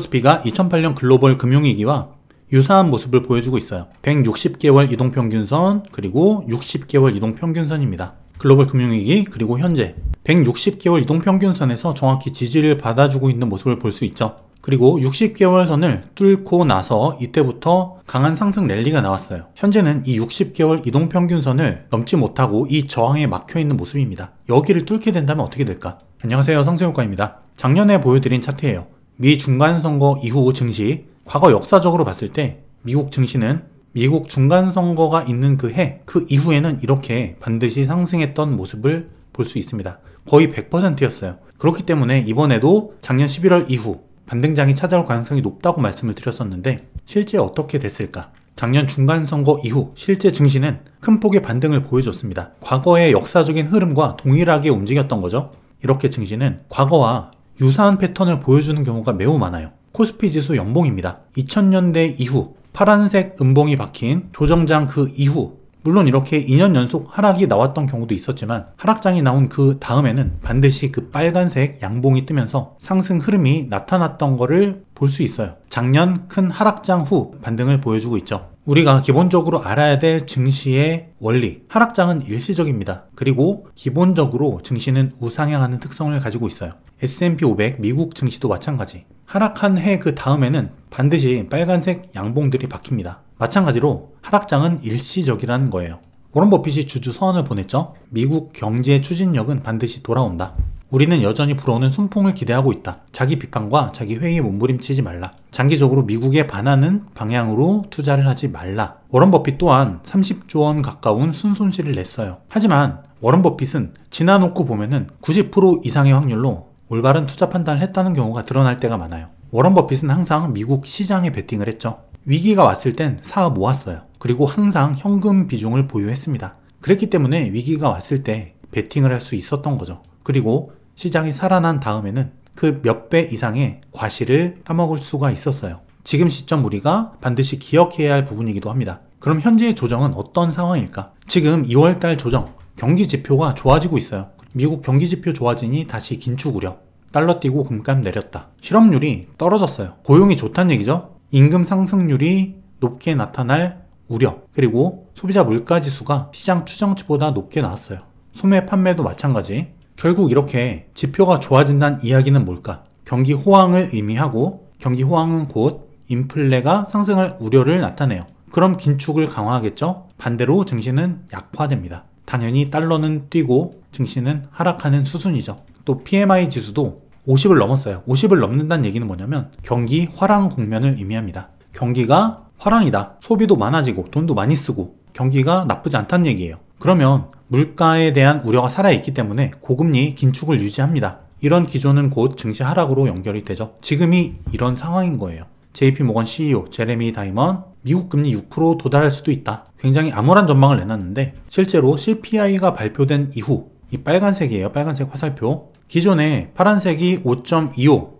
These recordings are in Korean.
코스피가 2008년 글로벌 금융위기와 유사한 모습을 보여주고 있어요. 160개월 이동평균선 그리고 60개월 이동평균선입니다. 글로벌 금융위기 그리고 현재 160개월 이동평균선에서 정확히 지지를 받아주고 있는 모습을 볼 수 있죠. 그리고 60개월 선을 뚫고 나서 이때부터 강한 상승 랠리가 나왔어요. 현재는 이 60개월 이동평균선을 넘지 못하고 이 저항에 막혀있는 모습입니다. 여기를 뚫게 된다면 어떻게 될까? 안녕하세요, 상승효과입니다. 작년에 보여드린 차트예요. 미 중간선거 이후 증시, 과거 역사적으로 봤을 때 미국 증시는 미국 중간선거가 있는 그 해, 그 이후에는 이렇게 반드시 상승했던 모습을 볼 수 있습니다. 거의 100%였어요. 그렇기 때문에 이번에도 작년 11월 이후 반등장이 찾아올 가능성이 높다고 말씀을 드렸었는데 실제 어떻게 됐을까? 작년 중간선거 이후 실제 증시는 큰 폭의 반등을 보여줬습니다. 과거의 역사적인 흐름과 동일하게 움직였던 거죠. 이렇게 증시는 과거와 유사한 패턴을 보여주는 경우가 매우 많아요. 코스피 지수 연봉입니다. 2000년대 이후 파란색 음봉이 박힌 조정장 그 이후 물론 이렇게 2년 연속 하락이 나왔던 경우도 있었지만 하락장이 나온 그 다음에는 반드시 그 빨간색 양봉이 뜨면서 상승 흐름이 나타났던 거를 볼 수 있어요. 작년 큰 하락장 후 반등을 보여주고 있죠. 우리가 기본적으로 알아야 될 증시의 원리, 하락장은 일시적입니다. 그리고 기본적으로 증시는 우상향하는 특성을 가지고 있어요. S&P 500 미국 증시도 마찬가지. 하락한 해 그 다음에는 반드시 빨간색 양봉들이 박힙니다. 마찬가지로 하락장은 일시적이라는 거예요. 워런 버핏이 주주 서한을 보냈죠. 미국 경제 추진력은 반드시 돌아온다. 우리는 여전히 불어오는 순풍을 기대하고 있다. 자기 비판과 자기 회의에 몸부림치지 말라. 장기적으로 미국에 반하는 방향으로 투자를 하지 말라. 워런 버핏 또한 30조 원 가까운 순손실을 냈어요. 하지만 워런 버핏은 지나놓고 보면은 90% 이상의 확률로 올바른 투자 판단을 했다는 경우가 드러날 때가 많아요. 워런 버핏은 항상 미국 시장에 베팅을 했죠. 위기가 왔을 땐 사 모았어요. 그리고 항상 현금 비중을 보유했습니다. 그랬기 때문에 위기가 왔을 때 베팅을 할 수 있었던 거죠. 그리고 시장이 살아난 다음에는 그 몇 배 이상의 과실을 따먹을 수가 있었어요. 지금 시점 우리가 반드시 기억해야 할 부분이기도 합니다. 그럼 현재의 조정은 어떤 상황일까? 지금 2월달 조정, 경기 지표가 좋아지고 있어요. 미국 경기 지표 좋아지니 다시 긴축 우려. 달러 뛰고 금값 내렸다. 실업률이 떨어졌어요. 고용이 좋다는 얘기죠. 임금 상승률이 높게 나타날 우려. 그리고 소비자 물가지수가 시장 추정치보다 높게 나왔어요. 소매 판매도 마찬가지. 결국 이렇게 지표가 좋아진다는 이야기는 뭘까? 경기 호황을 의미하고 경기 호황은 곧 인플레가 상승할 우려를 나타내요. 그럼 긴축을 강화하겠죠? 반대로 증시는 약화됩니다. 당연히 달러는 뛰고 증시는 하락하는 수순이죠. 또 PMI 지수도 50을 넘었어요. 50을 넘는다는 얘기는 뭐냐면 경기 화랑 국면을 의미합니다. 경기가 화랑이다. 소비도 많아지고 돈도 많이 쓰고 경기가 나쁘지 않다는 얘기예요. 그러면 물가에 대한 우려가 살아있기 때문에 고금리 긴축을 유지합니다. 이런 기조는 곧 증시 하락으로 연결이 되죠. 지금이 이런 상황인 거예요. JP모건 CEO 제레미 다이먼 미국 금리 6% 도달할 수도 있다. 굉장히 암울한 전망을 내놨는데 실제로 CPI가 발표된 이후 이 빨간색이에요. 빨간색 화살표. 기존에 파란색이 5.25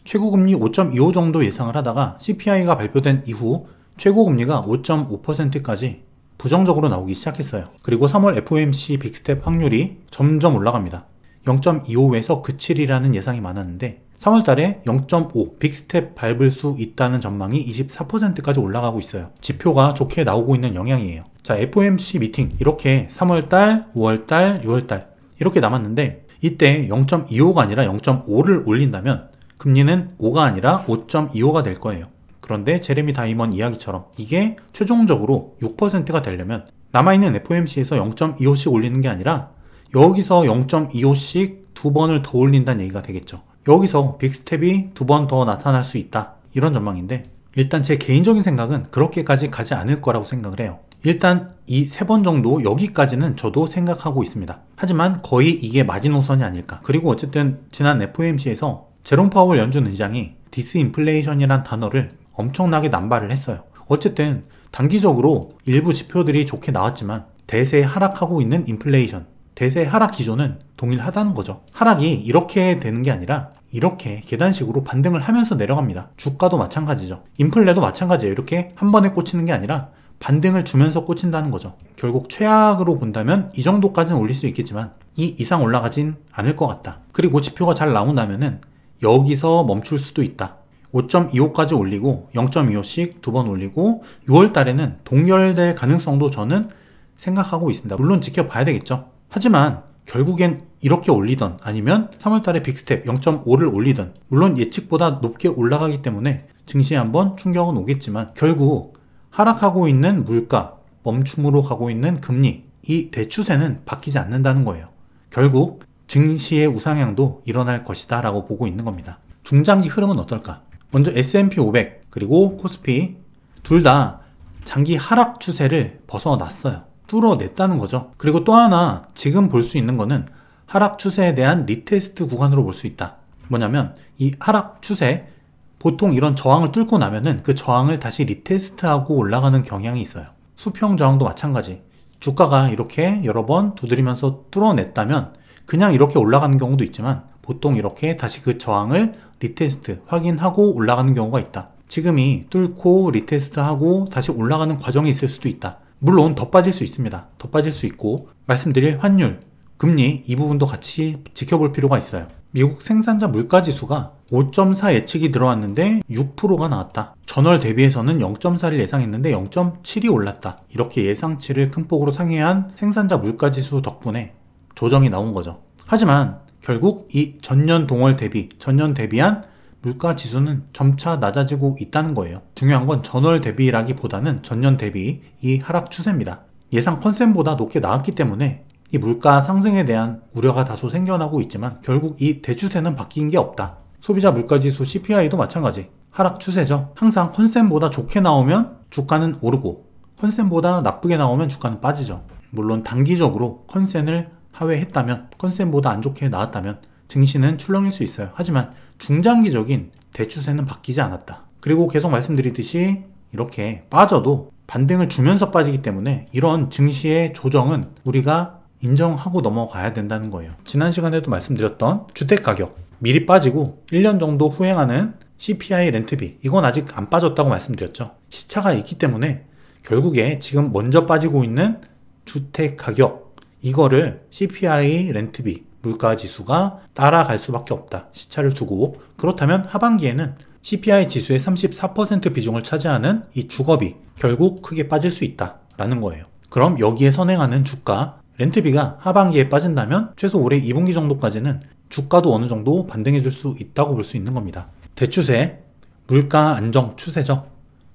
최고금리 5.25 정도 예상을 하다가 CPI가 발표된 이후 최고금리가 5.5%까지 부정적으로 나오기 시작했어요. 그리고 3월 FOMC 빅스텝 확률이 점점 올라갑니다. 0.25에서 그칠이라는 예상이 많았는데 3월 달에 0.5 빅스텝 밟을 수 있다는 전망이 24%까지 올라가고 있어요. 지표가 좋게 나오고 있는 영향이에요. 자, FOMC 미팅 이렇게 3월 달, 5월 달, 6월 달 이렇게 남았는데 이때 0.25가 아니라 0.5를 올린다면 금리는 5가 아니라 5.25가 될 거예요. 그런데 제레미 다이먼 이야기처럼 이게 최종적으로 6%가 되려면 남아있는 FOMC에서 0.25씩 올리는 게 아니라 여기서 0.25씩 두 번을 더 올린다는 얘기가 되겠죠. 여기서 빅스텝이 두 번 더 나타날 수 있다. 이런 전망인데 일단 제 개인적인 생각은 그렇게까지 가지 않을 거라고 생각을 해요. 일단 이 세 번 정도 여기까지는 저도 생각하고 있습니다. 하지만 거의 이게 마지노선이 아닐까. 그리고 어쨌든 지난 FOMC에서 제롬 파월 연준 의장이 디스인플레이션이란 단어를 엄청나게 남발을 했어요. 어쨌든 단기적으로 일부 지표들이 좋게 나왔지만 대세 하락하고 있는 인플레이션, 대세 하락 기조는 동일하다는 거죠. 하락이 이렇게 되는 게 아니라 이렇게 계단식으로 반등을 하면서 내려갑니다. 주가도 마찬가지죠. 인플레도 마찬가지예요. 이렇게 한 번에 꽂히는 게 아니라 반등을 주면서 꽂힌다는 거죠. 결국 최악으로 본다면 이 정도까지는 올릴 수 있겠지만 이 이상 올라가진 않을 것 같다. 그리고 지표가 잘 나온다면은 여기서 멈출 수도 있다. 5.25까지 올리고 0.25씩 두 번 올리고 6월 달에는 동결될 가능성도 저는 생각하고 있습니다. 물론 지켜봐야 되겠죠. 하지만 결국엔 이렇게 올리던 아니면 3월 달에 빅스텝 0.5를 올리던 물론 예측보다 높게 올라가기 때문에 증시에 한번 충격은 오겠지만 결국 하락하고 있는 물가, 멈춤으로 가고 있는 금리, 이 대추세는 바뀌지 않는다는 거예요. 결국 증시의 우상향도 일어날 것이다 라고 보고 있는 겁니다. 중장기 흐름은 어떨까? 먼저 S&P 500 그리고 코스피 둘 다 장기 하락 추세를 벗어났어요. 뚫어냈다는 거죠. 그리고 또 하나 지금 볼 수 있는 거는 하락 추세에 대한 리테스트 구간으로 볼 수 있다. 뭐냐면 이 하락 추세 보통 이런 저항을 뚫고 나면은 그 저항을 다시 리테스트하고 올라가는 경향이 있어요. 수평 저항도 마찬가지. 주가가 이렇게 여러 번 두드리면서 뚫어냈다면 그냥 이렇게 올라가는 경우도 있지만 보통 이렇게 다시 그 저항을 리테스트 확인하고 올라가는 경우가 있다. 지금이 뚫고 리테스트하고 다시 올라가는 과정이 있을 수도 있다. 물론 더 빠질 수 있습니다. 더 빠질 수 있고 말씀드릴 환율, 금리 이 부분도 같이 지켜볼 필요가 있어요. 미국 생산자 물가지수가 5.4 예측이 들어왔는데 6%가 나왔다. 전월 대비해서는 0.4를 예상했는데 0.7이 올랐다. 이렇게 예상치를 큰 폭으로 상회한 생산자 물가지수 덕분에 조정이 나온 거죠. 하지만 결국 이 전년 동월 대비, 전년 대비한 물가 지수는 점차 낮아지고 있다는 거예요. 중요한 건 전월 대비라기보다는 전년 대비 이 하락 추세입니다. 예상 컨센보다 높게 나왔기 때문에 이 물가 상승에 대한 우려가 다소 생겨나고 있지만 결국 이 대추세는 바뀐 게 없다. 소비자 물가지수 CPI도 마찬가지. 하락 추세죠. 항상 컨센보다 좋게 나오면 주가는 오르고 컨센보다 나쁘게 나오면 주가는 빠지죠. 물론 단기적으로 컨센을 하회했다면, 컨센보다 안 좋게 나왔다면 증시는 출렁일 수 있어요. 하지만 중장기적인 대추세는 바뀌지 않았다. 그리고 계속 말씀드리듯이 이렇게 빠져도 반등을 주면서 빠지기 때문에 이런 증시의 조정은 우리가 인정하고 넘어가야 된다는 거예요. 지난 시간에도 말씀드렸던 주택가격 미리 빠지고 1년 정도 후행하는 CPI 렌트비 이건 아직 안 빠졌다고 말씀드렸죠. 시차가 있기 때문에 결국에 지금 먼저 빠지고 있는 주택가격 이거를 CPI 렌트비 물가지수가 따라갈 수밖에 없다. 시차를 두고 그렇다면 하반기에는 CPI 지수의 34% 비중을 차지하는 이 주거비 결국 크게 빠질 수 있다라는 거예요. 그럼 여기에 선행하는 주가 렌트비가 하반기에 빠진다면 최소 올해 2분기 정도까지는 주가도 어느 정도 반등해 줄 수 있다고 볼 수 있는 겁니다. 대추세, 물가 안정 추세죠.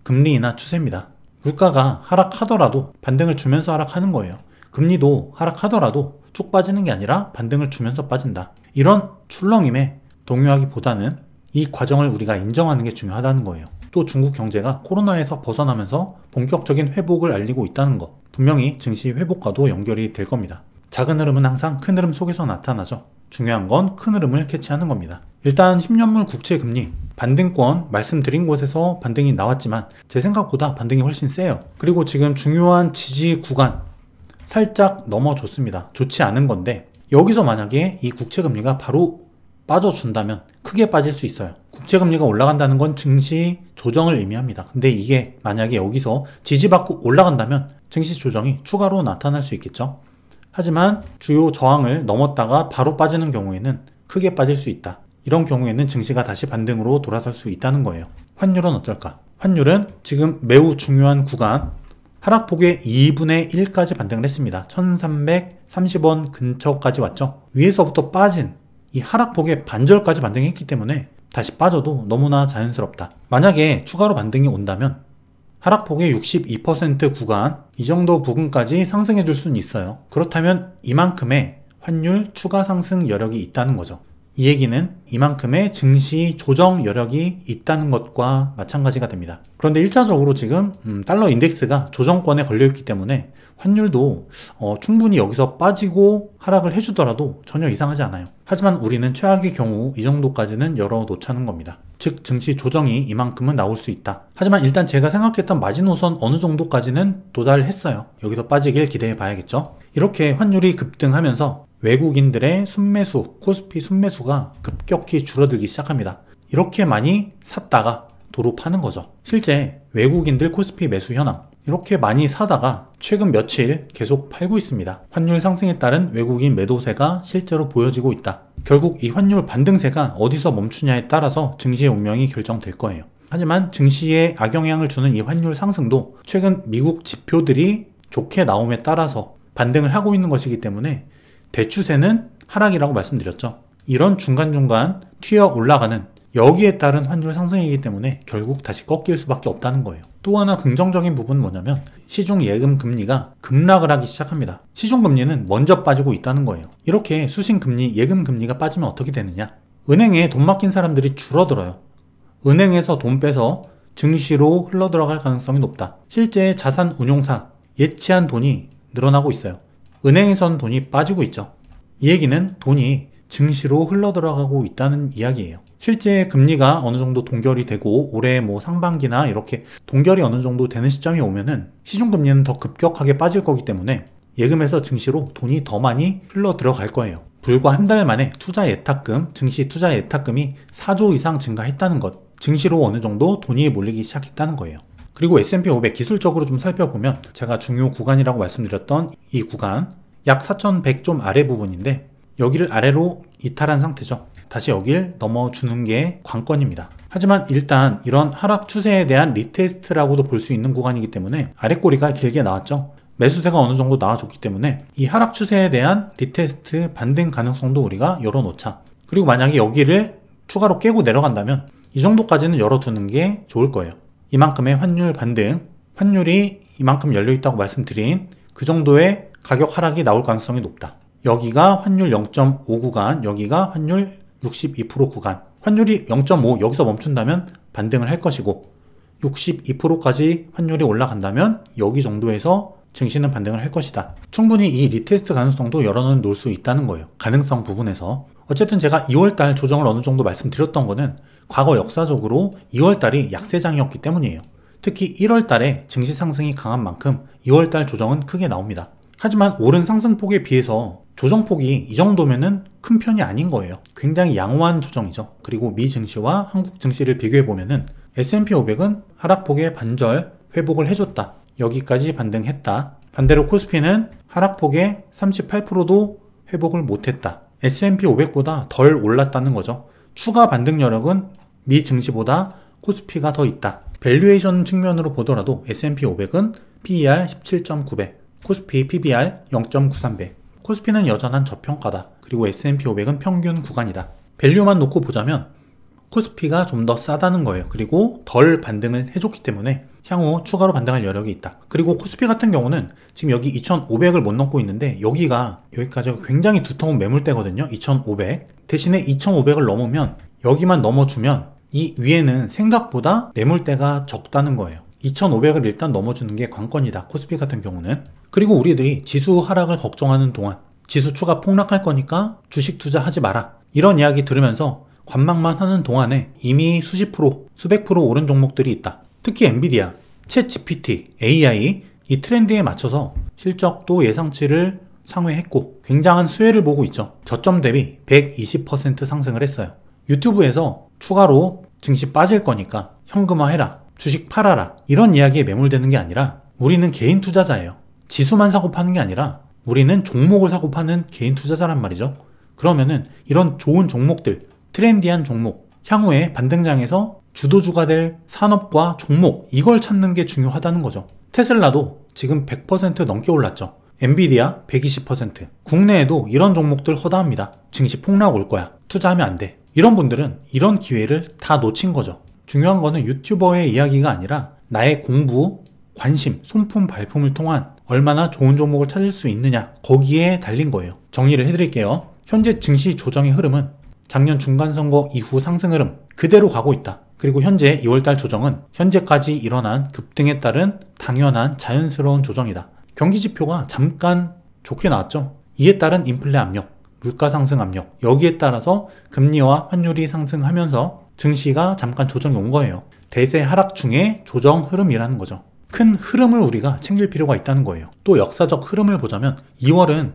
금리 인하 추세입니다. 물가가 하락하더라도 반등을 주면서 하락하는 거예요. 금리도 하락하더라도 쭉 빠지는 게 아니라 반등을 주면서 빠진다. 이런 출렁임에 동요하기보다는 이 과정을 우리가 인정하는 게 중요하다는 거예요. 또 중국 경제가 코로나에서 벗어나면서 본격적인 회복을 알리고 있다는 것. 분명히 증시 회복과도 연결이 될 겁니다. 작은 흐름은 항상 큰 흐름 속에서 나타나죠. 중요한 건 큰 흐름을 캐치하는 겁니다. 일단 10년물 국채 금리 반등권 말씀드린 곳에서 반등이 나왔지만 제 생각보다 반등이 훨씬 세요. 그리고 지금 중요한 지지 구간 살짝 넘어줬습니다. 좋지 않은 건데 여기서 만약에 이 국채금리가 바로 빠져준다면 크게 빠질 수 있어요. 국채금리가 올라간다는 건 증시 조정을 의미합니다. 근데 이게 만약에 여기서 지지받고 올라간다면 증시 조정이 추가로 나타날 수 있겠죠. 하지만 주요 저항을 넘었다가 바로 빠지는 경우에는 크게 빠질 수 있다. 이런 경우에는 증시가 다시 반등으로 돌아설 수 있다는 거예요. 환율은 어떨까? 환율은 지금 매우 중요한 구간 하락폭의 2분의 1까지 반등을 했습니다. 1330원 근처까지 왔죠. 위에서부터 빠진 이 하락폭의 반절까지 반등했기 때문에 다시 빠져도 너무나 자연스럽다. 만약에 추가로 반등이 온다면 하락폭의 62% 구간 이 정도 부분까지 상승해 줄 수는 있어요. 그렇다면 이만큼의 환율 추가 상승 여력이 있다는 거죠. 이 얘기는 이만큼의 증시 조정 여력이 있다는 것과 마찬가지가 됩니다. 그런데 1차적으로 지금 달러 인덱스가 조정권에 걸려있기 때문에 환율도 충분히 여기서 빠지고 하락을 해주더라도 전혀 이상하지 않아요. 하지만 우리는 최악의 경우 이 정도까지는 열어놓자는 겁니다. 즉 증시 조정이 이만큼은 나올 수 있다. 하지만 일단 제가 생각했던 마지노선 어느 정도까지는 도달했어요. 여기서 빠지길 기대해 봐야겠죠. 이렇게 환율이 급등하면서 외국인들의 순매수, 코스피 순매수가 급격히 줄어들기 시작합니다. 이렇게 많이 샀다가 도로 파는 거죠. 실제 외국인들 코스피 매수 현황 이렇게 많이 사다가 최근 며칠 계속 팔고 있습니다. 환율 상승에 따른 외국인 매도세가 실제로 보여지고 있다. 결국 이 환율 반등세가 어디서 멈추냐에 따라서 증시의 운명이 결정될 거예요. 하지만 증시에 악영향을 주는 이 환율 상승도 최근 미국 지표들이 좋게 나옴에 따라서 반등을 하고 있는 것이기 때문에 대추세는 하락이라고 말씀드렸죠. 이런 중간중간 튀어 올라가는 여기에 따른 환율 상승이기 때문에 결국 다시 꺾일 수밖에 없다는 거예요. 또 하나 긍정적인 부분은 뭐냐면 시중 예금 금리가 급락을 하기 시작합니다. 시중 금리는 먼저 빠지고 있다는 거예요. 이렇게 수신 금리, 예금 금리가 빠지면 어떻게 되느냐? 은행에 돈 맡긴 사람들이 줄어들어요. 은행에서 돈 빼서 증시로 흘러들어갈 가능성이 높다. 실제 자산 운용사, 예치한 돈이 늘어나고 있어요. 은행에선 돈이 빠지고 있죠. 이 얘기는 돈이 증시로 흘러들어가고 있다는 이야기예요. 실제 금리가 어느 정도 동결이 되고 올해 상반기나 이렇게 동결이 어느 정도 되는 시점이 오면은 시중금리는 더 급격하게 빠질 거기 때문에 예금에서 증시로 돈이 더 많이 흘러들어갈 거예요. 불과 한 달 만에 투자 예탁금, 증시 투자 예탁금이 4조 이상 증가했다는 것, 증시로 어느 정도 돈이 몰리기 시작했다는 거예요. 그리고 S&P 500 기술적으로 좀 살펴보면 제가 중요 구간이라고 말씀드렸던 이 구간 약 4100 좀 아래 부분인데 여기를 아래로 이탈한 상태죠. 다시 여길 넘어주는 게 관건입니다. 하지만 일단 이런 하락 추세에 대한 리테스트라고도 볼 수 있는 구간이기 때문에 아랫꼬리가 길게 나왔죠. 매수세가 어느 정도 나와줬기 때문에 이 하락 추세에 대한 리테스트 반등 가능성도 우리가 열어놓자. 그리고 만약에 여기를 추가로 깨고 내려간다면 이 정도까지는 열어두는 게 좋을 거예요. 이만큼의 환율 반등, 환율이 이만큼 열려있다고 말씀드린 그 정도의 가격 하락이 나올 가능성이 높다. 여기가 환율 0.5 구간, 여기가 환율 62% 구간. 환율이 0.5 여기서 멈춘다면 반등을 할 것이고 62%까지 환율이 올라간다면 여기 정도에서 증시는 반등을 할 것이다. 충분히 이 리테스트 가능성도 열어놓을 수 있다는 거예요. 가능성 부분에서. 어쨌든 제가 2월달 조정을 어느 정도 말씀드렸던 거는 과거 역사적으로 2월달이 약세장이었기 때문이에요. 특히 1월달에 증시 상승이 강한 만큼 2월달 조정은 크게 나옵니다. 하지만 오른 상승폭에 비해서 조정폭이 이 정도면은 큰 편이 아닌 거예요. 굉장히 양호한 조정이죠. 그리고 미 증시와 한국 증시를 비교해보면은 S&P 500은 하락폭의 반절 회복을 해줬다. 여기까지 반등했다. 반대로 코스피는 하락폭의 38%도 회복을 못했다. S&P 500보다 덜 올랐다는 거죠. 추가 반등 여력은 미 증시보다 코스피가 더 있다. 밸류에이션 측면으로 보더라도 S&P 500은 PER 17.9배, 코스피 PBR 0.93배. 코스피는 여전한 저평가다. 그리고 S&P 500은 평균 구간이다. 밸류만 놓고 보자면 코스피가 좀 더 싸다는 거예요. 그리고 덜 반등을 해줬기 때문에 향후 추가로 반등할 여력이 있다. 그리고 코스피 같은 경우는 지금 여기 2500을 못 넘고 있는데 여기까지가 굉장히 두터운 매물대거든요. 2500. 대신에 2500을 넘으면 여기만 넘어주면 이 위에는 생각보다 매물대가 적다는 거예요. 2500을 일단 넘어주는 게 관건이다. 코스피 같은 경우는. 그리고 우리들이 지수 하락을 걱정하는 동안 지수 추가 폭락할 거니까 주식 투자하지 마라. 이런 이야기 들으면서 관망만 하는 동안에 이미 수십 프로, 수백 프로 오른 종목들이 있다. 특히 엔비디아, 챗 GPT, AI 이 트렌드에 맞춰서 실적도 예상치를 상회했고 굉장한 수혜를 보고 있죠. 저점 대비 120% 상승을 했어요. 유튜브에서 추가로 증시 빠질 거니까 현금화해라, 주식 팔아라 이런 이야기에 매몰되는 게 아니라 우리는 개인 투자자예요. 지수만 사고 파는 게 아니라 우리는 종목을 사고 파는 개인 투자자란 말이죠. 그러면은 이런 좋은 종목들, 트렌디한 종목, 향후에 반등장에서 주도주가 될 산업과 종목 이걸 찾는 게 중요하다는 거죠. 테슬라도 지금 100% 넘게 올랐죠. 엔비디아 120%. 국내에도 이런 종목들 허다합니다. 증시 폭락 올 거야. 투자하면 안 돼. 이런 분들은 이런 기회를 다 놓친 거죠. 중요한 거는 유튜버의 이야기가 아니라 나의 공부, 관심, 손품, 발품을 통한 얼마나 좋은 종목을 찾을 수 있느냐 거기에 달린 거예요. 정리를 해드릴게요. 현재 증시 조정의 흐름은 작년 중간선거 이후 상승 흐름 그대로 가고 있다. 그리고 현재 2월달 조정은 현재까지 일어난 급등에 따른 당연한 자연스러운 조정이다. 경기지표가 잠깐 좋게 나왔죠. 이에 따른 인플레 압력, 물가 상승 압력 여기에 따라서 금리와 환율이 상승하면서 증시가 잠깐 조정이 온 거예요. 대세 하락 중에 조정 흐름이라는 거죠. 큰 흐름을 우리가 챙길 필요가 있다는 거예요. 또 역사적 흐름을 보자면 2월은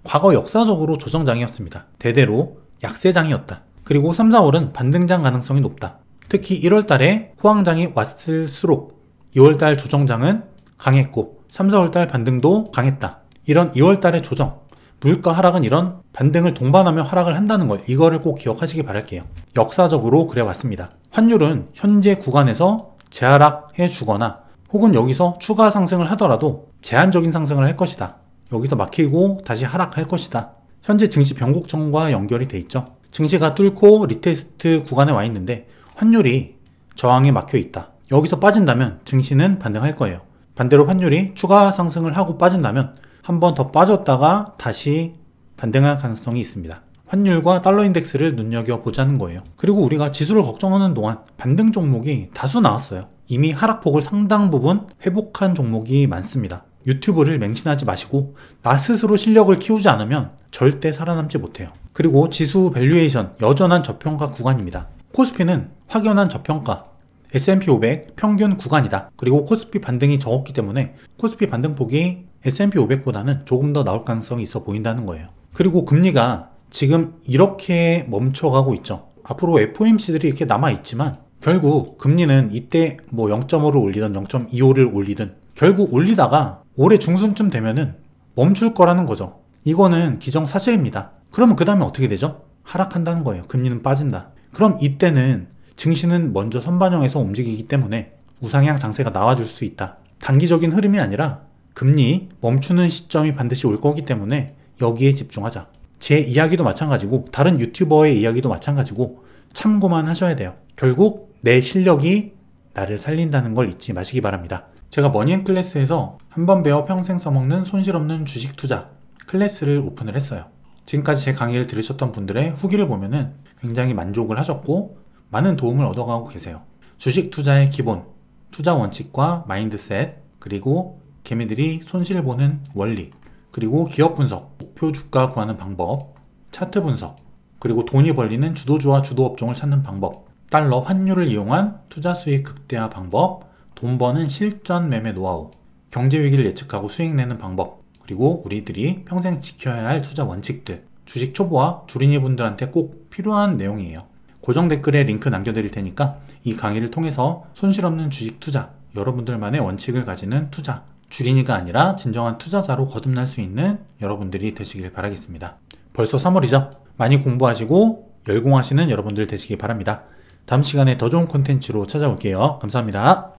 과거 역사적으로 조정장이었습니다. 대대로 약세장이었다. 그리고 3, 4월은 반등장 가능성이 높다. 특히 1월달에 호황장이 왔을수록 2월달 조정장은 강했고 3, 4월달 반등도 강했다. 이런 2월달의 조정, 물가 하락은 이런 반등을 동반하며 하락을 한다는 거예요. 이거를 꼭 기억하시기 바랄게요. 역사적으로 그래왔습니다. 환율은 현재 구간에서 재하락해 주거나 혹은 여기서 추가 상승을 하더라도 제한적인 상승을 할 것이다. 여기서 막히고 다시 하락할 것이다. 현재 증시 변곡점과 연결이 돼 있죠. 증시가 뚫고 리테스트 구간에 와 있는데 환율이 저항에 막혀 있다. 여기서 빠진다면 증시는 반등할 거예요. 반대로 환율이 추가 상승을 하고 빠진다면 한 번 더 빠졌다가 다시 반등할 가능성이 있습니다. 환율과 달러 인덱스를 눈여겨보자는 거예요. 그리고 우리가 지수를 걱정하는 동안 반등 종목이 다수 나왔어요. 이미 하락폭을 상당 부분 회복한 종목이 많습니다. 유튜브를 맹신하지 마시고 나 스스로 실력을 키우지 않으면 절대 살아남지 못해요. 그리고 지수 밸류에이션 여전한 저평가 구간입니다. 코스피는 확연한 저평가, S&P 500 평균 구간이다. 그리고 코스피 반등이 적었기 때문에 코스피 반등폭이 S&P 500보다는 조금 더 나올 가능성이 있어 보인다는 거예요. 그리고 금리가 지금 이렇게 멈춰가고 있죠. 앞으로 FOMC들이 이렇게 남아있지만 결국 금리는 이때 뭐 0.5를 올리든 0.25를 올리든 결국 올리다가 올해 중순쯤 되면은 멈출 거라는 거죠. 이거는 기정사실입니다. 그러면 그 다음에 어떻게 되죠? 하락한다는 거예요. 금리는 빠진다. 그럼 이때는 증시는 먼저 선반영해서 움직이기 때문에 우상향 장세가 나와줄 수 있다. 단기적인 흐름이 아니라 금리 멈추는 시점이 반드시 올 거기 때문에 여기에 집중하자. 제 이야기도 마찬가지고 다른 유튜버의 이야기도 마찬가지고 참고만 하셔야 돼요. 결국 내 실력이 나를 살린다는 걸 잊지 마시기 바랍니다. 제가 머니앤클래스에서 한번 배워 평생 써먹는 손실 없는 주식 투자 클래스를 오픈을 했어요. 지금까지 제 강의를 들으셨던 분들의 후기를 보면은 굉장히 만족을 하셨고 많은 도움을 얻어가고 계세요. 주식 투자의 기본, 투자 원칙과 마인드셋, 그리고 개미들이 손실을 보는 원리, 그리고 기업 분석, 목표 주가 구하는 방법, 차트 분석, 그리고 돈이 벌리는 주도주와 주도업종을 찾는 방법, 달러 환율을 이용한 투자 수익 극대화 방법, 돈 버는 실전 매매 노하우, 경제 위기를 예측하고 수익 내는 방법, 그리고 우리들이 평생 지켜야 할 투자 원칙들, 주식 초보와 주린이 분들한테 꼭 필요한 내용이에요. 고정 댓글에 링크 남겨드릴 테니까 이 강의를 통해서 손실 없는 주식 투자, 여러분들만의 원칙을 가지는 투자, 주린이가 아니라 진정한 투자자로 거듭날 수 있는 여러분들이 되시길 바라겠습니다. 벌써 3월이죠? 많이 공부하시고 열공하시는 여러분들 되시길 바랍니다. 다음 시간에 더 좋은 콘텐츠로 찾아올게요. 감사합니다.